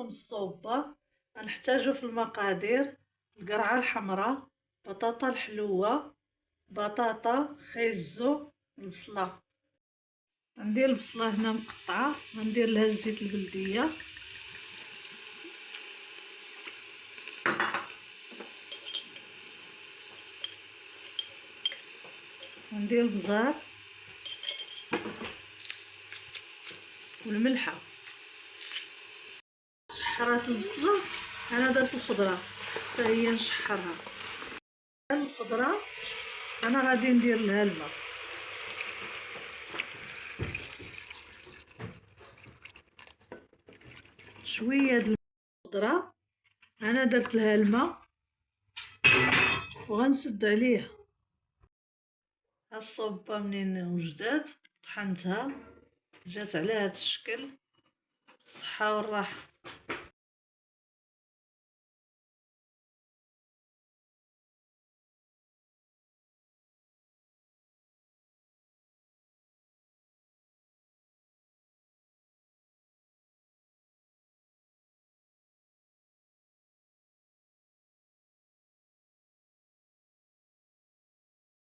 لكم الصوبة. غنحتاجو في المقادير القرعة الحمراء، بطاطا الحلوة، بطاطا، خيزو، البصلة. غندير البصلة هنا مقطعة، غندير لها الزيت البلدية، غندير البزار والملحة. شحرات البصلة انا درت الخضرة حتى هي نشحرها. الخضرة انا غادي ندير لها الماء، شويه د الخضرة انا درت لها الماء وغنسد عليها. الصوبة منين وجدات طحنتها جات على هذا الشكل، بالصحة والراحة.